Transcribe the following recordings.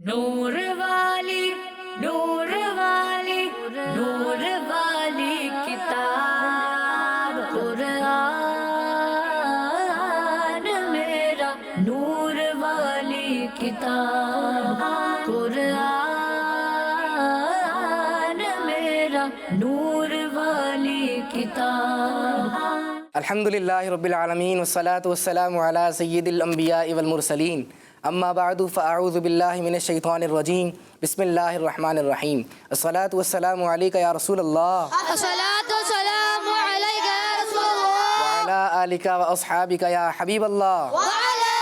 نور والی نور والی نور والی کتاب قرآن میرا نور والی کتاب قرآن میرا نور والی کتاب. الحمدللہ رب العالمین والصلاة والسلام علی سید الانبیاء والمرسلین اما بعد فاعوذ باللہ من الشیطان الرجیم بسم اللہ الرحمن الرحیم الصلاة والسلام علیکہ یا رسول اللہ الصلاة والسلام عليك يا رسول الله وعلی آلکہ واصحابکہ یا حبیب اللہ وعلى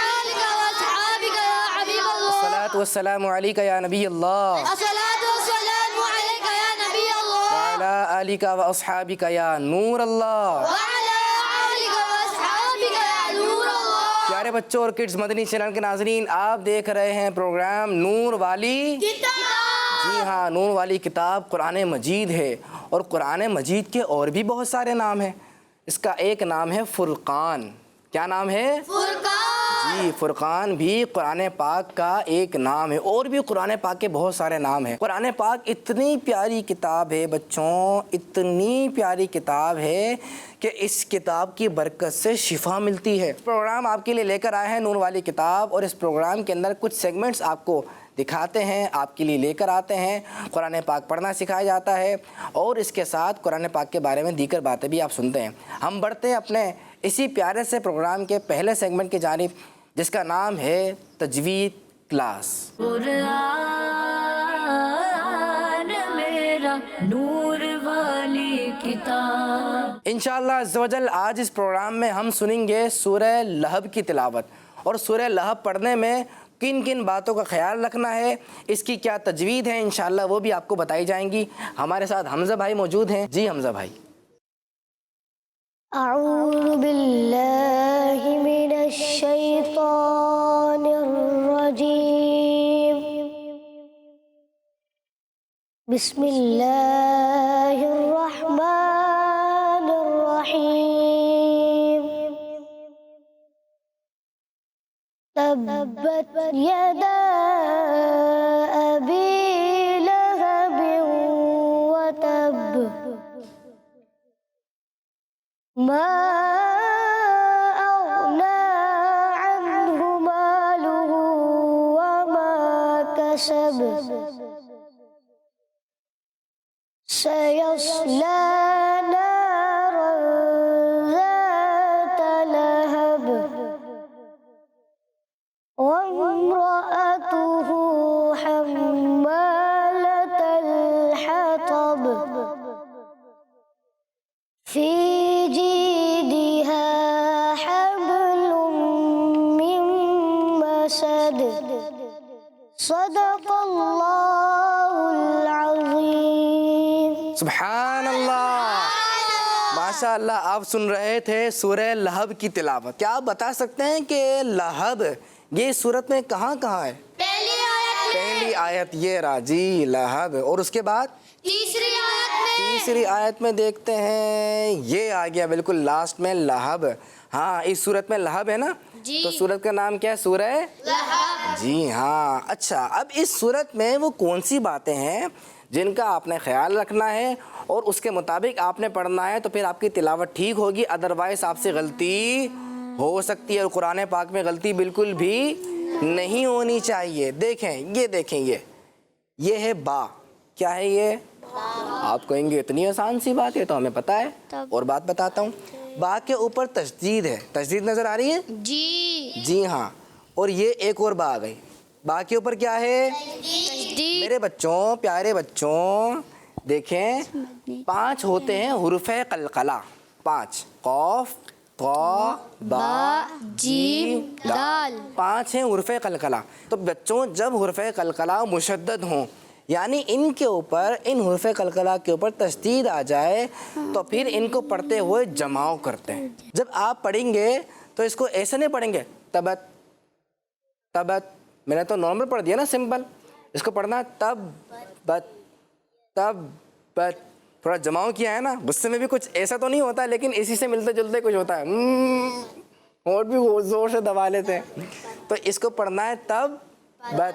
آلك وأصحابك يا حبيب الله الصلاة والسلام علیکہ یا نبی اللہ الصلاة والسلام عليك يا نبي الله وعلی آلکہ واصحابکہ یا نور اللہ. وعلى آلك وأصحابك يا نور الله. پیارے بچوں اور کڈز مدنی چینل کے ناظرین، آپ دیکھ رہے ہیں پروگرام نور والی. جی ہاں، نور والی کتاب قرآن مجید ہے، اور قرآن مجید کے اور بھی بہت سارے نام ہیں. اس کا ایک نام ہے فرقان. کیا نام ہے؟ فرقان. جی، فرقان بھی قرآن پاک کا ایک نام ہے، اور بھی قرآن پاک کے بہت سارے نام ہیں. قرآن پاک اتنی پیاری کتاب ہے بچوں، اتنی پیاری کتاب ہے کہ اس کتاب کی برکت سے شفا ملتی ہے. پروگرام آپ کے لیے لے کر آئے ہیں نور والی کتاب، اور اس پروگرام کے اندر کچھ سیگمنٹس آپ کو دکھاتے ہیں، آپ کے لیے لے کر آتے ہیں. قرآن پاک پڑھنا سکھایا جاتا ہے، اور اس کے ساتھ قرآن پاک کے بارے میں دیگر باتیں بھی آپ سنتے ہیں. ہم بڑھتے ہیں اپنے اسی پیارے سے پروگرام کے پہلے سیگمنٹ کی جانب، جس کا نام ہے تجوید کلاس. قرآن میرا نور والی کتاب. انشاءاللہ عز و جل آج اس پروگرام میں ہم سنیں گے سورہ لہب کی تلاوت، اور سورہ لہب پڑھنے میں کن کن باتوں کا خیال رکھنا ہے، اس کی کیا تجوید ہے، انشاءاللہ وہ بھی آپ کو بتائی جائیں گی. ہمارے ساتھ حمزہ بھائی موجود ہیں. جی حمزہ بھائی. أعوذ بالله من الشيطان الرجيم. بسم الله الرحمن الرحيم. تبت يدا أبي لهب وتب ما أغنى عنه ماله وما كسب سيصلى نارا ذات لهب وامرأته حمالة الحطب في جيدها حبل من مسد. صدق الله العظيم. سبحان اللہ، ماشاء اللہ. آپ سن رہے تھے سورہ لہب کی تلاوت. کیا آپ بتا سکتے ہیں کہ لہب یہ سورت میں کہاں کہاں ہے؟ پہلی آیت یہ رہا جی لہب، اور اس کے بعد تیسری آیت میں دیکھتے ہیں یہ آ گیا بالکل لاسٹ میں لہب. ہاں، اس سورت میں لہب ہے نا، تو سورت کا نام کیا ہے؟ سورہ لہب. جی ہاں. اچھا، اب اس سورت میں وہ کون سی باتیں ہیں جن کا آپ نے خیال رکھنا ہے، اور اس کے مطابق آپ نے پڑھنا ہے، تو پھر آپ کی تلاوت ٹھیک ہوگی. ادروائز آپ سے غلطی ہو سکتی ہے، اور قرآن پاک میں غلطی بالکل بھی نہیں ہونی چاہیے. دیکھیں یہ ہے با. کیا ہے یہ؟ آپ کہیں گے اتنی آسان سی بات ہے، تو ہمیں پتہ ہے. اور بات بتاتا ہوں، با کے اوپر تشدید ہے. تشدید نظر آ رہی ہے؟ جی ہاں. اور یہ ایک اور با آ گئی. با کے اوپر کیا ہے؟ میرے بچوں، پیارے بچوں، دیکھیں 5 ہوتے ہیں حروف قلقلہ. 5 قاف طا با جیم دال. 5 ہیں حروف قلقلہ. تو بچوں، جب حروف قلقلہ مشدد ہوں، یعنی ان کے اوپر، ان حروف قلقلہ کے اوپر تشدید آ جائے، تو پھر ان کو پڑھتے ہوئے جماؤ کرتے ہیں. جب آپ پڑھیں گے تو اس کو ایسے نہیں پڑھیں گے تبت تبت. میں نے تو نارمل پڑھ دیا نا، سمپل. اس کو پڑھنا تب بت تب بت. تھوڑا جماؤ کیا ہے نا. غصے میں بھی کچھ ایسا تو نہیں ہوتا، لیکن اسی سے ملتے جلتے کچھ ہوتا ہے، اور بھی زور سے دبا لیتے ہیں. تو اس کو پڑھنا ہے تب بت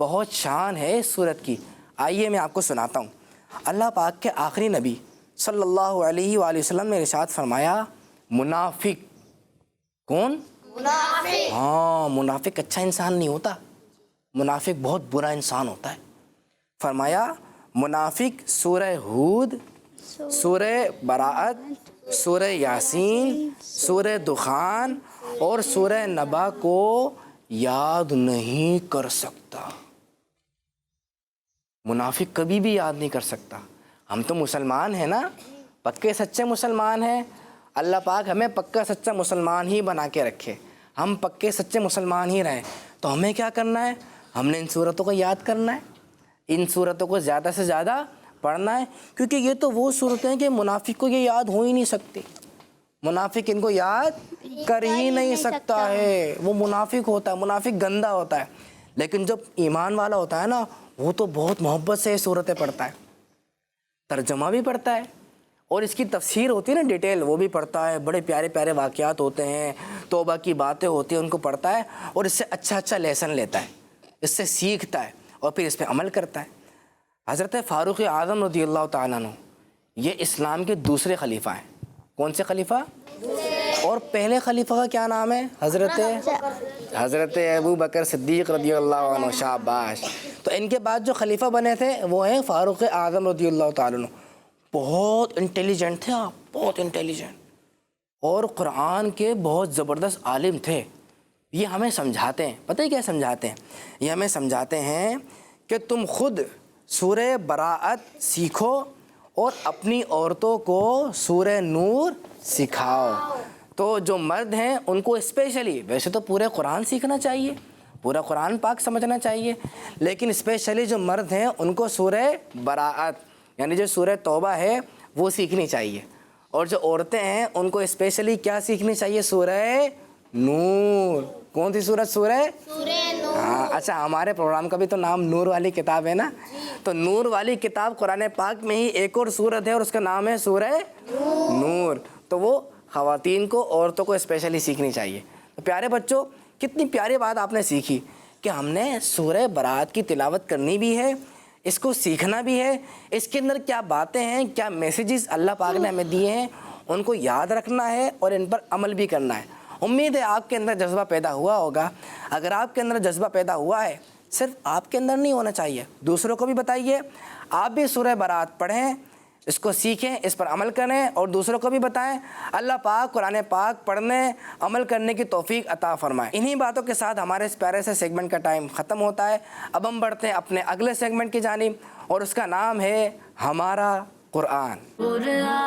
بہت شان ہے اس سورت کی. آئیے میں آپ کو سناتا ہوں. اللہ پاک کے آخری نبی صلی اللہ علیہ وآلہ وسلم نے ارشاد فرمایا منافق. کون؟ منافق. ہاں منافق اچھا انسان نہیں ہوتا, منافق بہت برا انسان ہوتا ہے. فرمایا منافق سورہ ہود, سورہ براءت, سورہ یاسین, سورہ دخان اور سورہ نبا کو یاد نہیں کر سکتا. منافق کبھی بھی یاد نہیں کر سکتا. ہم تو مسلمان ہیں نا, پکے سچے مسلمان ہیں. اللہ پاک ہمیں پکا سچا مسلمان ہی بنا کے رکھے, ہم پکے سچے مسلمان ہی رہیں. تو ہمیں کیا کرنا ہے؟ ہم نے ان صورتوں کو یاد کرنا ہے, ان صورتوں کو زیادہ سے زیادہ پڑھنا ہے, کیونکہ یہ تو وہ صورتیں ہیں کہ منافق کو یہ یاد ہو ہی نہیں سکتی. منافق ان کو یاد کر ہی نہیں سکتا ہے, وہ منافق ہوتا ہے, منافق گندا ہوتا ہے. لیکن جب ایمان والا ہوتا ہے نا, وہ تو بہت محبت سے صورتیں پڑھتا ہے, ترجمہ بھی پڑھتا ہے, اور اس کی تفسیر ہوتی ہے نا ڈیٹیل, وہ بھی پڑھتا ہے. بڑے پیارے پیارے واقعات ہوتے ہیں, توبہ کی باتیں ہوتی ہیں, ان کو پڑھتا ہے اور اس سے اچھا اچھا لیسن لیتا ہے, اس سے سیکھتا ہے اور پھر اس پہ عمل کرتا ہے. حضرت فاروق اعظم رضی اللہ تعالیٰ عنہ یہ اسلام کے دوسرے خلیفہ ہیں. کون سے خلیفہ؟ اور پہلے خلیفہ کا کیا نام ہے؟ حضرت ابو بکر صدیق رضی اللہ عنہ. شاباش. تو ان کے بعد جو خلیفہ بنے تھے وہ ہیں فاروق اعظم رضی اللہ تعالیٰ عنہ. بہت انٹیلیجنٹ تھے آپ, بہت انٹیلیجنٹ, اور قرآن کے بہت زبردست عالم تھے. یہ ہمیں سمجھاتے ہیں, پتہ ہے کیا سمجھاتے ہیں؟ یہ ہمیں سمجھاتے ہیں کہ تم خود سورہ براءت سیکھو اور اپنی عورتوں کو سورہ نور سکھاؤ. تو جو مرد ہیں ان کو اسپیشلی, ویسے تو پورے قرآن سیکھنا چاہیے, پورا قرآن پاک سمجھنا چاہیے, لیکن اسپیشلی جو مرد ہیں ان کو سورہ براءت یعنی جو سورہ توبہ ہے وہ سیکھنی چاہیے. اور جو عورتیں ہیں ان کو اسپیشلی کیا سیکھنی چاہیے؟ سورہ نور. کون سی سورت؟ سورہ نور. ہاں اچھا, ہمارے پروگرام کا بھی تو نام نور والی کتاب ہے نا, تو نور والی کتاب قرآن پاک میں ہی ایک اور سورت ہے اور اس کا نام ہے سورہ نور. تو وہ خواتین کو, عورتوں کو اسپیشلی سیکھنی چاہیے. تو پیارے بچوں, کتنی پیاری بات آپ نے سیکھی کہ ہم نے سورہ براءت کی تلاوت کرنی بھی ہے, اس کو سیکھنا بھی ہے, اس کے اندر کیا باتیں ہیں, کیا میسیجز اللہ پاک نے ہمیں دیے ہیں, ان کو یاد رکھنا ہے اور ان پر عمل بھی کرنا ہے. امید ہے آپ کے اندر جذبہ پیدا ہوا ہوگا. اگر آپ کے اندر جذبہ پیدا ہوا ہے, صرف آپ کے اندر نہیں ہونا چاہیے, دوسروں کو بھی بتائیے. آپ بھی سورہ براءت پڑھیں, اس کو سیکھیں, اس پر عمل کریں اور دوسروں کو بھی بتائیں. اللہ پاک قرآن پاک پڑھنے, عمل کرنے کی توفیق عطا فرمائے. انہی باتوں کے ساتھ ہمارے اس پیارے سے سیگمنٹ کا ٹائم ختم ہوتا ہے. اب ہم بڑھتے ہیں اپنے اگلے سیگمنٹ کی جانب, اور اس کا نام ہے ہمارا قرآن. قرآن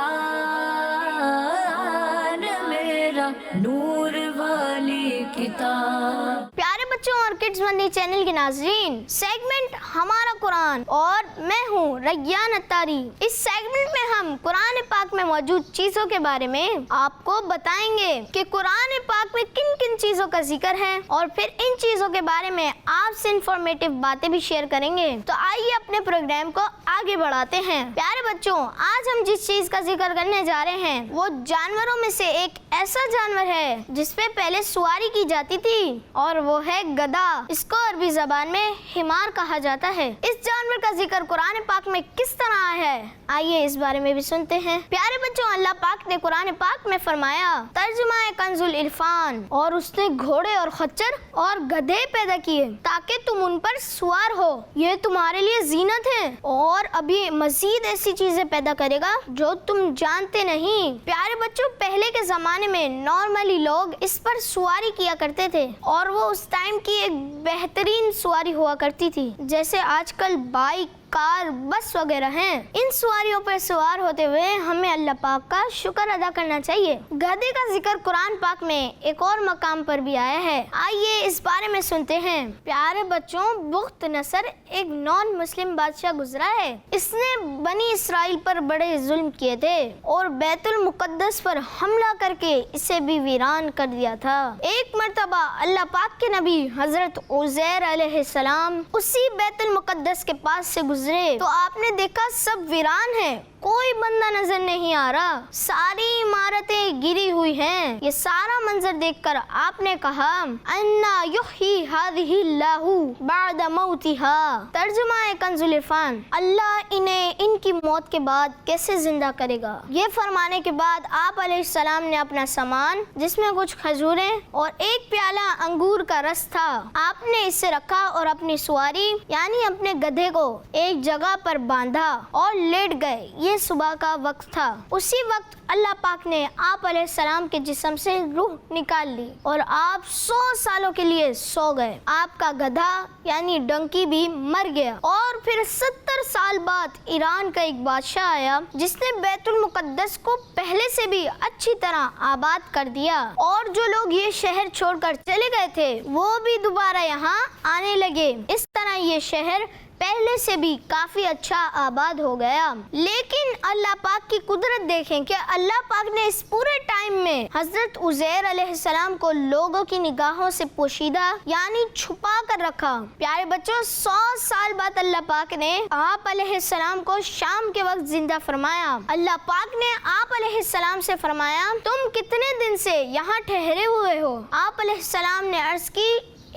میرا نور والی کتاب. پیارے بچوں اور کڈز مندی چینل کے ناظرین, سیگمنٹ ہمارا قرآن اور میں ہوں ریان اتاری. اس سیگمنٹ میں ہم قرآن پاک میں موجود چیزوں کے بارے میں آپ کو بتائیں گے کہ قرآن پاک میں کن کن چیزوں کا ذکر ہے, اور پھر ان چیزوں کے بارے میں آپ سے انفارمیٹیو باتیں بھی شیئر کریں گے. تو آئیے اپنے پروگرام کو آگے بڑھاتے ہیں. پیارے بچوں, آج ہم جس چیز کا ذکر کرنے جا رہے ہیں وہ جانوروں میں سے ایک ایسا جانور ہے جس پہ پہلے سواری کی جاتی تھی, اور وہ ہے گدھا. اس کو عربی زبان میں حمار کہا جاتا ہے. اس جانور کا ذکر قرآن پاک میں کس طرح ہے, آئیے اس بارے میں بھی سنتے ہیں. پیارے بچوں, اللہ پاک نے قرآن پاک میں فرمایا, ترجمہ کنز العرفان, اور اس نے گھوڑے اور خچر اور گدھے پیدا کیے تاکہ تم ان پر سوار ہو, یہ تمہارے لیے زینت ہے, اور ابھی مزید ایسی چیزیں پیدا کرے گا جو تم جانتے نہیں. پیارے بچوں, پہلے کے زمانے میں نارملی لوگ اس پر سواری کیا کرتے تھے, اور وہ اس ٹائم کی ایک بہترین سواری ہوا کرتی تھی, جیسے آج کل بائک, کار, بس وغیرہ ہیں. ان سواریوں پر سوار ہوتے ہوئے ہمیں اللہ پاک کا شکر ادا کرنا چاہیے. گدھے کا ذکر قرآن پاک میں ایک اور مقام پر بھی آیا ہے, آئیے اس بارے میں سنتے ہیں. پیارے بچوں, بخت نصر ایک نان مسلم بادشاہ گزرا ہے. اس نے بنی اسرائیل پر بڑے ظلم کیے تھے اور بیت المقدس پر حملہ کر کے اسے بھی ویران کر دیا تھا. ایک مرتبہ اللہ پاک کے نبی حضرت عزیر علیہ السلام اسی بیت المقدس کے پاس سے گزرے تو آپ نے دیکھا سب ویران ہے, کوئی بندہ نظر نہیں آ رہا، ساری عمارتیں گری ہوئی ہیں۔ یہ سارا منظر دیکھ کر آپ نے کہا انا یحیی ہذہ اللہ بعد موتہا، ترجمہ کنز العرفان، اللہ انہیں ان کی موت کے بعد کیسے زندہ کرے گا۔ یہ فرمانے کے بعد آپ علیہ السلام نے اپنا سامان، جس میں کچھ کھجوریں اور ایک پیالہ انگور کا رس تھا، آپ نے اسے رکھا اور اپنی سواری یعنی اپنے گدھے کو ایک جگہ پر باندھا اور لیٹ گئے۔ یہ صبح کا وقت تھا۔ اسی وقت اللہ پاک نے آپ علیہ السلام کے جسم سے روح نکال لی اور آپ 100 سالوں کے لیے سو گئے۔ آپ کا گدھا یعنی ڈنکی بھی مر گیا، اور پھر 70 سال بعد ایران کا ایک بادشاہ آیا جس نے بیت المقدس کو پہلے سے بھی اچھی طرح آباد کر دیا، اور جو لوگ یہ شہر چھوڑ کر چلے گئے تھے وہ بھی دوبارہ یہاں آنے لگے۔ اس طرح یہ شہر پہلے سے بھی کافی اچھا آباد ہو گیا۔ لیکن اللہ پاک کی قدرت دیکھیں کہ اللہ پاک نے اس پورے ٹائم میں حضرت عزیر علیہ السلام کو لوگوں کی نگاہوں سے پوشیدہ یعنی چھپا کر رکھا۔ پیارے بچوں، 100 سال بعد اللہ پاک نے آپ علیہ السلام کو شام کے وقت زندہ فرمایا۔ اللہ پاک نے آپ علیہ السلام سے فرمایا تم کتنے دن سے یہاں ٹھہرے ہوئے ہو؟ آپ علیہ السلام نے عرض کی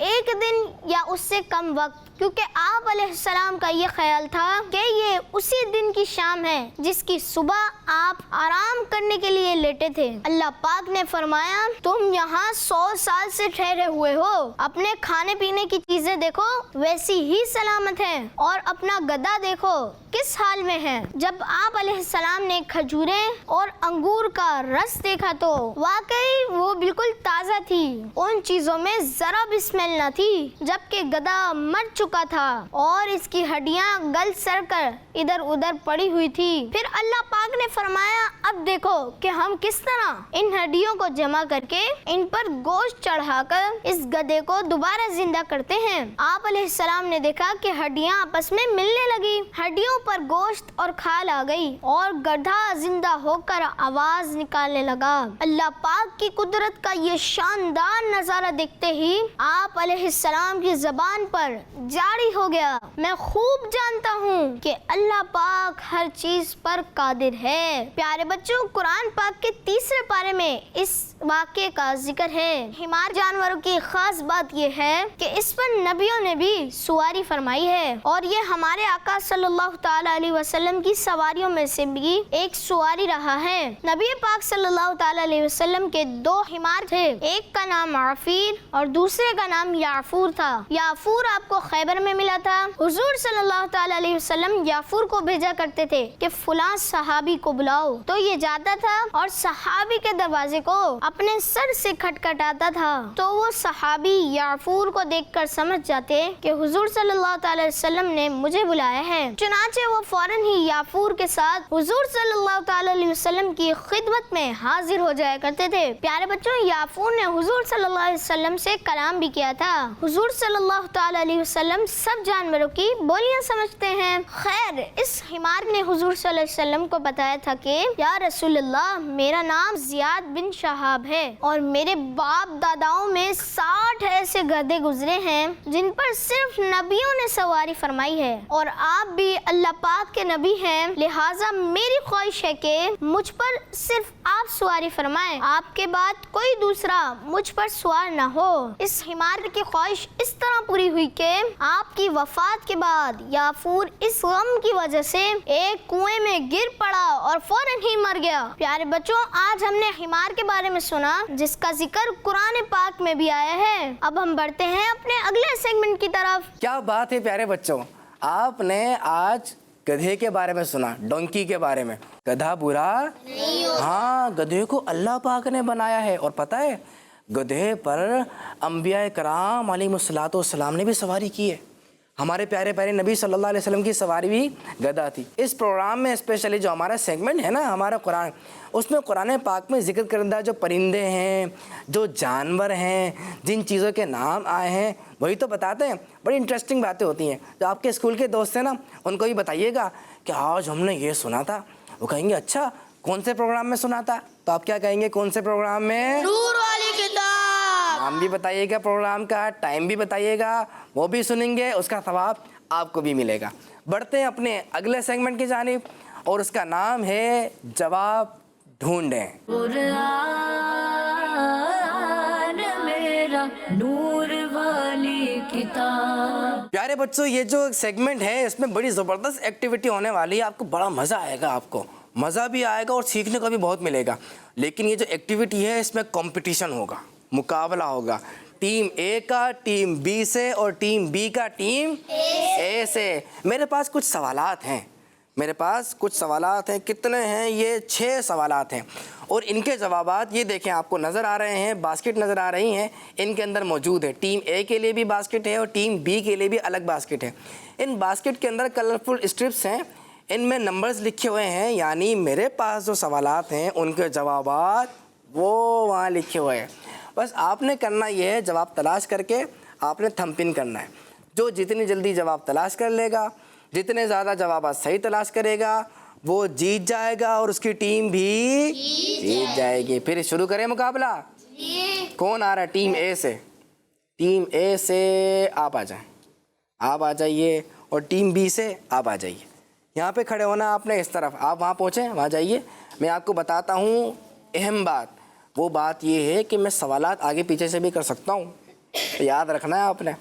1 دن یا اس سے کم وقت، کیونکہ آپ علیہ السلام کا یہ خیال تھا کہ یہ اسی دن کی شام ہے جس کی صبح آپ آرام کرنے کے لیے لیٹے تھے۔ اللہ پاک نے فرمایا تم یہاں 100 سال سے ٹھہرے ہوئے ہو، اپنے کھانے پینے کی چیزیں دیکھو ویسی ہی سلامت ہیں، اور اپنا گدھا دیکھو کس حال میں ہے۔ جب آپ علیہ السلام نے کھجوریں اور انگور کا رس دیکھا تو واقعی وہ بالکل تازہ تھی، ان چیزوں میں ذرا بھی اسمیل نہ تھی، جبکہ گدھا مر چکا تھا اور اس کی ہڈیاں گل سڑ کر ادھر ادھر پڑی ہوئی تھی۔ پھر اللہ پاک نے فرمایا اب دیکھو کہ ہم کس طرح ان ہڈیوں کو جمع کر کے ان پر گوشت چڑھا کر اس گدھے کو دوبارہ زندہ کرتے ہیں۔ آپ علیہ السلام نے دیکھا کہ ہڈیاں آپس میں ملنے لگی، ہڈیوں پر گوشت اور کھال آ گئی اور گدھا زندہ ہو کر آواز نکالنے لگا۔ اللہ پاک کی قدرت کا یہ شاندار نظارہ دیکھتے ہی آپ علیہ السلام کی زبان پر جاری ہو گیا میں خوب جانتا ہوں کہ اللہ پاک ہر چیز پر قادر ہے۔ پیارے بچوں، قرآن پاک کے 3 پارے میں اس واقعے کا ذکر ہے۔ حمار جانوروں کی خاص بات یہ ہے کہ اس پر نبیوں نے بھی سواری فرمائی ہے، اور یہ ہمارے آقا صلی اللہ تعالی علیہ وسلم کی سواریوں میں سے بھی ایک سواری رہا ہے۔ نبی پاک صلی اللہ تعالی علیہ وسلم کے 2 حمار تھے، ایک کا نام عفیر اور دوسرے کا نام یعفور تھا۔ یعفور آپ کو خیبر میں ملا تھا۔ حضور صلی اللہ تعالی علیہ وسلم یعفور کو بھیجا کرتے تھے کہ فلاں صحابی کو بلاؤ، تو یہ جاتا تھا اور صحابی کے دروازے کو اپنے سر سے کھٹکھٹاتا تھا، تو وہ صحابی یعفور کو دیکھ کر سمجھ جاتے کہ حضور صلی اللہ تعالی علیہ وسلم نے مجھے بلایا ہے، چنانچہ وہ فوراً ہی یعفور کے ساتھ حضور صلی اللہ تعالی علیہ وسلم کی خدمت میں حاضر ہو جایا کرتے تھے۔ پیارے بچوں، یعفور نے حضور صلی اللہ علیہ وسلم سے کلام بھی کیا تھا۔ حضور صلی اللہ تعالی علیہ وسلم سب جانوروں کی بولیاں سمجھتے ہیں۔ خیر، اس حمار نے حضور صلی اللہ علیہ وسلم کو بتایا تھا کہ یا رسول اللہ، میرا نام زیاد بن شہاب ہے اور میرے باپ داداؤں میں 60 ایسے گدھے گزرے ہیں جن پر صرف نبیوں نے سواری فرمائی ہے، اور آپ بھی اللہ پاک کے نبی ہیں، لہٰذا میری خواہش ہے کہ مجھ پر صرف آپ سواری فرمائیں، آپ کے بعد کوئی دوسرا مجھ پر سوار نہ ہو۔ اس حمار کی خواہش اس طرح پوری ہوئی کہ آپ کی وفات کے بعد یعفور اس غم کی وجہ سے ایک کنویں میں گر پڑا اور فوراً ہی مر گیا۔ پیارے بچوں، آج ہم نے حمار کے بارے میں سنا جس کا ذکر قرآن پاک میں بھی آیا ہے۔ اب ہم بڑھتے ہیں اپنے اگلے سیگمنٹ کی طرف۔ کیا بات ہے پیارے بچوں، آپ نے آج گدھے کے بارے میں سنا، ڈونکی کے بارے میں۔ گدھا برا ہاں، گدھے کو اللہ پاک نے بنایا ہے، اور پتہ ہے گدھے پر انبیاء کرام علیہ الصلوۃ والسلام نے بھی سواری کی ہے۔ ہمارے پیارے پیارے نبی صلی اللہ علیہ وسلم کی سواری بھی گدھا تھی۔ اس پروگرام میں اسپیشلی جو ہمارا سیگمنٹ ہے نا، ہمارا قرآن، اس میں قرآن پاک میں ذکر کردہ جو پرندے ہیں، جو جانور ہیں، جن چیزوں کے نام آئے ہیں وہی تو بتاتے ہیں۔ بڑی انٹرسٹنگ باتیں ہوتی ہیں۔ جو آپ کے اسکول کے دوست ہیں نا، ان کو بھی بتائیے گا کہ آج ہم نے یہ سنا تھا۔ وہ کہیں گے اچھا کون سے پروگرام میں سنا تھا؟ تو آپ کیا کہیں گے؟ کون سے پروگرام میں؟ نور والی کتاب۔ نام بھی بتائیے گا، پروگرام کا ٹائم بھی بتائیے گا، وہ بھی سنیں گے، اس کا ثواب آپ کو بھی ملے گا۔ بڑھتے ہیں اپنے اگلے سیگمنٹ کی جانب، اور اس کا نام ہے جواب ڈھونڈیں۔ قرآن میرا نور والی کتاب۔ پیارے بچوں، یہ جو سیگمنٹ ہے اس میں بڑی زبردست ایکٹیویٹی ہونے والی ہے، آپ کو بڑا مزہ آئے گا، آپ کو مزہ بھی آئے گا اور سیکھنے کو بھی بہت ملے گا۔ لیکن یہ جو ایکٹیویٹی ہے اس میں کمپٹیشن ہوگا، مقابلہ ہوگا، ٹیم اے کا ٹیم بی سے اور ٹیم بی کا ٹیم اے سے۔ میرے پاس کچھ سوالات ہیں، کتنے ہیں یہ؟ 6 سوالات ہیں، اور ان کے جوابات یہ دیکھیں آپ کو نظر آ رہے ہیں، باسکٹ نظر آ رہی ہیں، ان کے اندر موجود ہے۔ ٹیم اے کے لیے بھی باسکٹ ہے اور ٹیم بی کے لیے بھی الگ باسکٹ ہے۔ ان باسکٹ کے اندر کلرفل اسٹرپس ہیں، ان میں نمبرز لکھے ہوئے ہیں، یعنی میرے پاس جو سوالات ہیں ان کے جوابات وہ وہاں لکھے ہوئے ہیں۔ بس آپ نے کرنا یہ ہے، جواب تلاش کر کے آپ نے تھم پن کرنا ہے۔ جو جتنی جلدی جواب تلاش کر لے گا، جتنے زیادہ جوابات صحیح تلاش کرے گا، وہ جیت جائے گا اور اس کی ٹیم بھی جیت جائے گی۔ پھر شروع کریں مقابلہ۔ کون آ رہا ہے ٹیم اے سے؟ ٹیم اے سے آپ آ جائیں، آپ آ جائیے، اور ٹیم بی سے آپ آ جائیے۔ یہاں پہ کھڑے ہونا آپ نے اس طرف، آپ وہاں پہنچیں، وہاں جائیے۔ میں آپ کو بتاتا ہوں اہم بات، وہ بات یہ ہے کہ میں سوالات آگے پیچھے سے بھی کر سکتا ہوں، یاد رکھنا ہے آپ نے۔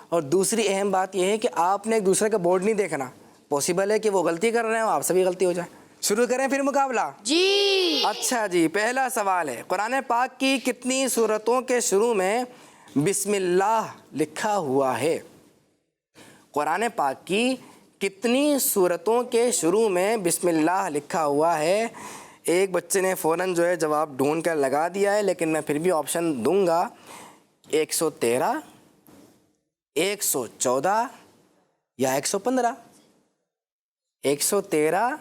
اور دوسری اہم بات یہ ہے کہ آپ نے ایک دوسرے کا بورڈ نہیں دیکھنا، پاسبل ہے کہ وہ غلطی کر رہے ہیں آپ سے بھی غلطی ہو جائے۔ شروع کریں پھر مقابلہ؟ جی۔ اچھا جی، پہلا سوال ہے، قرآن پاک کی کتنی سورتوں کے شروع میں بسم اللہ لکھا ہوا ہے؟ قرآن پاک کی کتنی سورتوں کے شروع میں بسم اللہ لکھا ہوا ہے؟ ایک بچے نے فوراً جو ہے جواب ڈھونڈ کر لگا دیا ہے، لیکن میں پھر بھی آپشن دوں گا۔ 113، 114 یا 115؟ 113،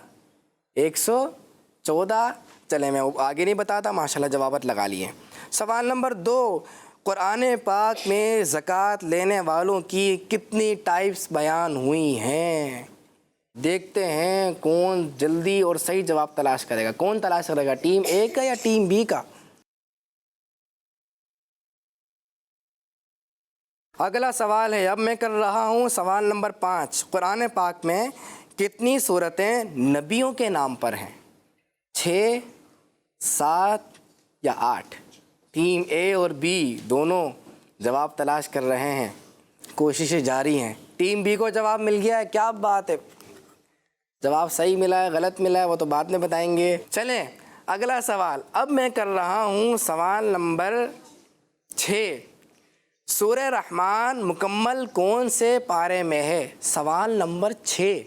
114، چلیں میں آگے نہیں بتاتا، ماشاءاللہ جوابات لگا لیے۔ سوال نمبر 2، قرآن پاک میں زکوٰۃ لینے والوں کی کتنی ٹائپس بیان ہوئی ہیں؟ دیکھتے ہیں کون جلدی اور صحیح جواب تلاش کرے گا۔ کون تلاش کرے گا، ٹیم اے کا یا ٹیم بی کا؟ اگلا سوال ہے، اب میں کر رہا ہوں سوال نمبر 5۔ قرآن پاک میں کتنی سورتیں نبیوں کے نام پر ہیں؟ 6، 7 یا 8؟ ٹیم اے اور بی دونوں جواب تلاش کر رہے ہیں، کوششیں جاری ہیں۔ ٹیم بی کو جواب مل گیا ہے، کیا بات ہے، جواب صحیح ملا ہے غلط ملا ہے وہ تو بعد میں بتائیں گے۔ چلیں اگلا سوال، اب میں کر رہا ہوں سوال نمبر 6۔ سورہ رحمان مکمل کون سے پارے میں ہے؟ سوال نمبر 6،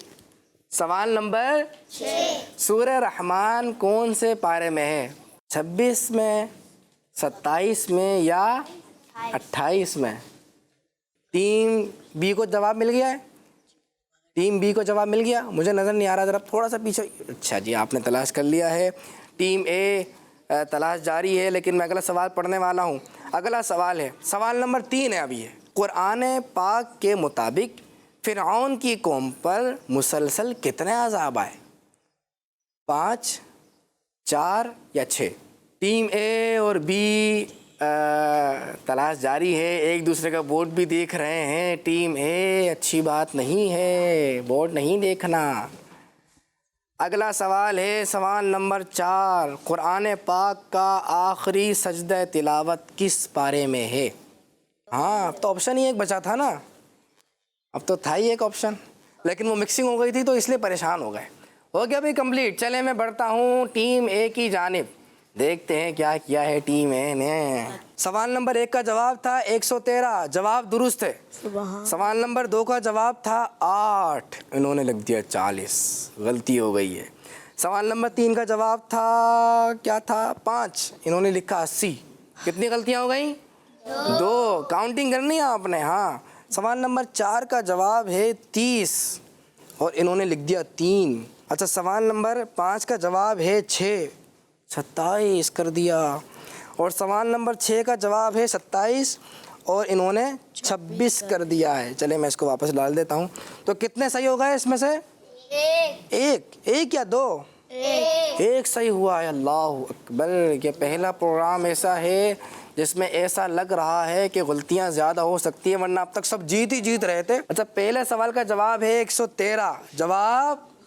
سوال نمبر 6، سورہ رحمان کون سے پارے میں ہے؟ 26 میں، 27 میں یا 28 میں؟ ٹیم بی کو جواب مل گیا ہے؟ ٹیم بی کو جواب مل گیا؟ مجھے نظر نہیں آ رہا، ذرا تھوڑا سا پیچھے۔ اچھا جی، آپ نے تلاش کر لیا ہے۔ ٹیم اے تلاش جاری ہے، لیکن میں اگلا سوال پڑھنے والا ہوں۔ اگلا سوال ہے، سوال نمبر 3 ہے ابھی ہے۔ قرآن پاک کے مطابق فرعون کی قوم پر مسلسل کتنے عذاب آئے؟ 5، 4 یا 6؟ ٹیم اے اور بی تلاش جاری ہے، ایک دوسرے کا بورڈ بھی دیکھ رہے ہیں۔ ٹیم اے اچھی بات نہیں ہے، بورڈ نہیں دیکھنا۔ اگلا سوال ہے سوال نمبر 4۔ قرآن پاک کا آخری سجدہ تلاوت کس پارے میں ہے؟ ہاں، اب تو آپشن ہی ایک بچا تھا نا، اب تو تھا ہی ایک آپشن، لیکن وہ مکسنگ ہو گئی تھی تو اس لیے پریشان ہو گئے۔ ہو گیا بھی کمپلیٹ۔ چلے میں بڑھتا ہوں ٹیم اے کی جانب، دیکھتے ہیں کیا کیا ہے ٹیم اے نے۔ سوال نمبر 1 کا جواب تھا 113، جواب درست ہے۔ سوال نمبر 2 کا جواب تھا 8، انہوں نے لکھ دیا 40، غلطی ہو گئی ہے۔ سوال نمبر 3 کا جواب تھا کیا تھا؟ 5، انہوں نے لکھا 80، کتنی غلطیاں ہو گئیں؟ 2، کاؤنٹنگ کرنی ہے آپ نے۔ ہاں، سوال نمبر 4 کا جواب ہے 30 اور انہوں نے لکھ دیا 3۔ اچھا، سوال نمبر 5 کا جواب ہے 6، 27 کر دیا، اور سوال نمبر 6 کا جواب ہے 27 اور انہوں نے 26 کر دیا ہے۔ چلے میں اس کو واپس ڈال دیتا ہوں۔ تو کتنے صحیح ہو گئے اس میں سے؟ ایک یا 2؟ ایک صحیح ہوا ہے۔ اللہ اکبر، یہ پہلا پروگرام ایسا ہے جس میں ایسا لگ رہا ہے کہ غلطیاں زیادہ ہو سکتی ہیں، ورنہ اب تک سب جیت ہی جیت رہے تھے۔ اچھا، پہلے سوال کا جواب ہے 113، جواب